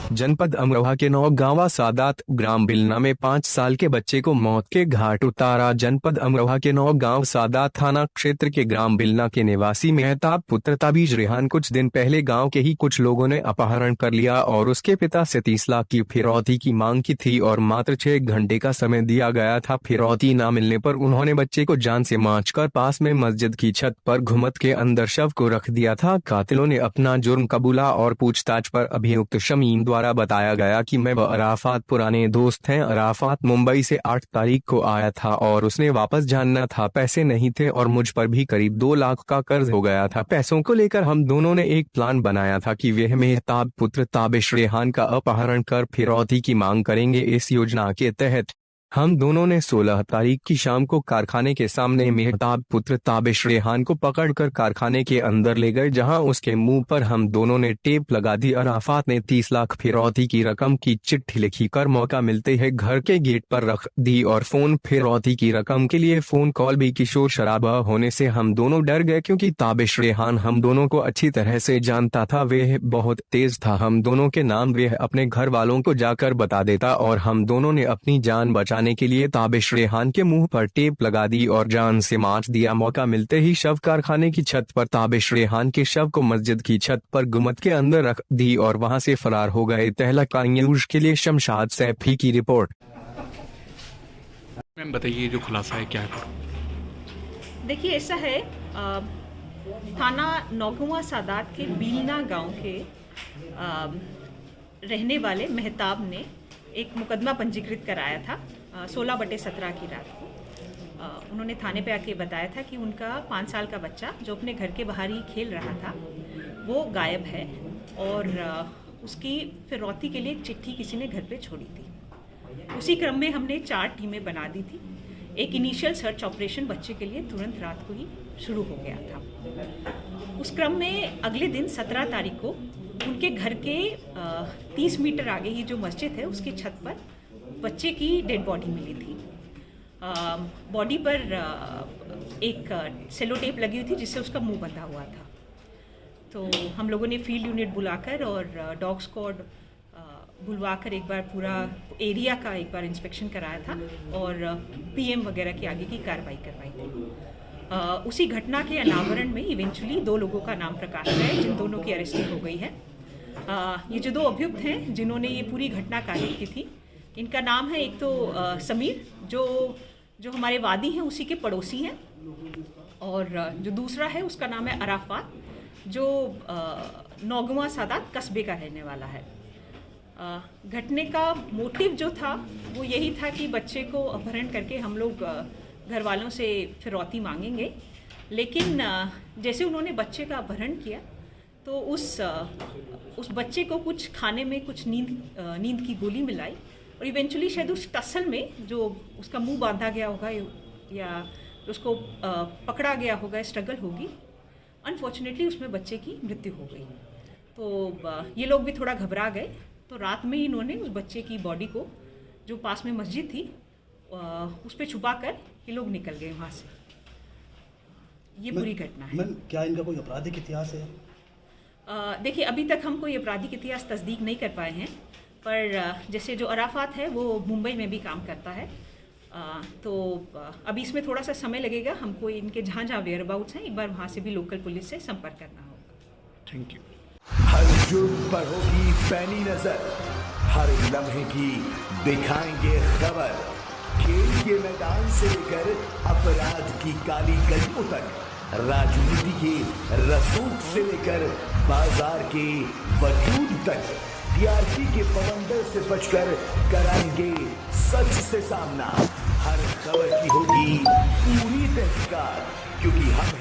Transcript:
जनपद अमरोहा के नौगांवा सादात ग्राम बिलना में 5 साल के बच्चे को मौत के घाट उतारा। जनपद अमरोहा के नौगांव सादात थाना क्षेत्र के ग्राम बिलना के निवासी मेहताब पुत्र ताबिज रेहान कुछ दिन पहले गांव के ही कुछ लोगों ने अपहरण कर लिया और उसके पिता से 30 लाख की फिरौती की मांग की थी और मात्र 6 घंटे का समय दिया गया था। फिरौती न मिलने पर उन्होंने बच्चे को जान से मारकर पास में मस्जिद की छत पर घुमत के अंदर शव को रख दिया था। कातिलों ने अपना जुर्म कबूला और पूछताछ पर अभियुक्त शमीम द्वारा बताया गया कि मैं व अराफात पुराने दोस्त हैं। अराफात मुंबई से 8 तारीख को आया था और उसने वापस जाना था। पैसे नहीं थे और मुझ पर भी करीब 2 लाख का कर्ज हो गया था। पैसों को लेकर हम दोनों ने एक प्लान बनाया था कि वह मेहताब पुत्र ताबिश रेहान का अपहरण कर फिरौती की मांग करेंगे। इस योजना के तहत हम दोनों ने 16 तारीख की शाम को कारखाने के सामने मेहताब पुत्र ताबिश रेहान को पकड़कर कारखाने के अंदर ले गए, जहां उसके मुंह पर हम दोनों ने टेप लगा दी। अराफात ने 30 लाख फिरौती की रकम की चिट्ठी लिखी कर मौका मिलते ही घर के गेट पर रख दी और फोन फिरौती की रकम के लिए फोन कॉल भी की। शोर शराबा होने से हम दोनों डर गए क्योंकि ताबिश रेहान हम दोनों को अच्छी तरह से जानता था। वह बहुत तेज था। हम दोनों के नाम वह अपने घर वालों को जाकर बता देता और हम दोनों ने अपनी जान बचाने के लिए ताबिश रेहान के मुंह पर टेप लगा दी और जान से मार दिया। मौका मिलते ही शव कारखाने की छत पर ताबिश रेहान के शव को मस्जिद की छत पर गुमत के अंदर रख दी और वहां से फरार हो गए। तहलका न्यूज़ के लिए शमशाद सैफी की रिपोर्ट। मैम बताइए, जो खुलासा है क्या है? देखिए, ऐसा है, थाना नौगांवा सादात के बीलना गांव के रहने वाले मेहताब ने एक मुकदमा पंजीकृत कराया था 16/17 की रात को। उन्होंने थाने पे आके बताया था कि उनका 5 साल का बच्चा जो अपने घर के बाहर ही खेल रहा था वो गायब है और उसकी फिरौती के लिए एक चिट्ठी किसी ने घर पे छोड़ी थी। उसी क्रम में हमने 4 टीमें बना दी थी। एक इनिशियल सर्च ऑपरेशन बच्चे के लिए तुरंत रात को ही शुरू हो गया था। उस क्रम में अगले दिन 17 तारीख को उनके घर के 30 मीटर आगे ही जो मस्जिद है उसकी छत पर बच्चे की डेड बॉडी मिली थी। बॉडी पर एक सेलो टेप लगी हुई थी जिससे उसका मुंह बंधा हुआ था। तो हम लोगों ने फील्ड यूनिट बुलाकर और डॉग स्क्वाड बुलवाकर एक बार पूरा एरिया का एक बार इंस्पेक्शन कराया था और पीएम वगैरह की आगे की कार्रवाई करवाई थी। उसी घटना के अनावरण में इवेंचुअली 2 लोगों का नाम प्रकाश है जिन दोनों की अरेस्टिंग हो गई है। ये जो 2 अभियुक्त हैं जिन्होंने ये पूरी घटना कारित की थी, इनका नाम है, एक तो समीर जो हमारे वादी हैं उसी के पड़ोसी हैं, और जो दूसरा है उसका नाम है अराफात जो नौगांवा सादात कस्बे का रहने वाला है। घटने का मोटिव जो था वो यही था कि बच्चे को अपहरण करके हम लोग घर वालों से फिरौती मांगेंगे, लेकिन जैसे उन्होंने बच्चे का अपहरण किया तो उस बच्चे को कुछ खाने में कुछ नींद की गोली मिलाई और इवेंचुअली शायद उस टसल में जो उसका मुंह बांधा गया होगा या उसको पकड़ा गया होगा, स्ट्रगल होगी, अनफॉर्चुनेटली उसमें बच्चे की मृत्यु हो गई। तो ये लोग भी थोड़ा घबरा गए, तो रात में ही इन्होंने उस बच्चे की बॉडी को जो पास में मस्जिद थी उस पर छुपा कर ये लोग निकल गए वहाँ से। ये पूरी घटना है। मैम, क्या इनका कोई आपराधिक इतिहास है? देखिए, अभी तक हम कोई आपराधिक इतिहास तस्दीक नहीं कर पाए हैं, पर जैसे जो अराफात है वो मुंबई में भी काम करता है, तो अभी इसमें थोड़ा सा समय लगेगा। हमको इनके जहाँ जहाँ वेयर अबाउट्स हैं एक बार वहाँ से भी लोकल पुलिस से संपर्क करना होगा। Thank you. हर जुर्म पर होगी पैनी नजर, हर लम्हे की दिखाएंगे खबर। खेल के मैदान से लेकर अपराध की काली गलियों तक, राजनीति के रसूख से लेकर बाजार के वजूद तक, टीआरपी के बवंडर से बचकर कराएंगे सच से सामना। हर खबर की होगी पूरी तहकीकात, क्योंकि हम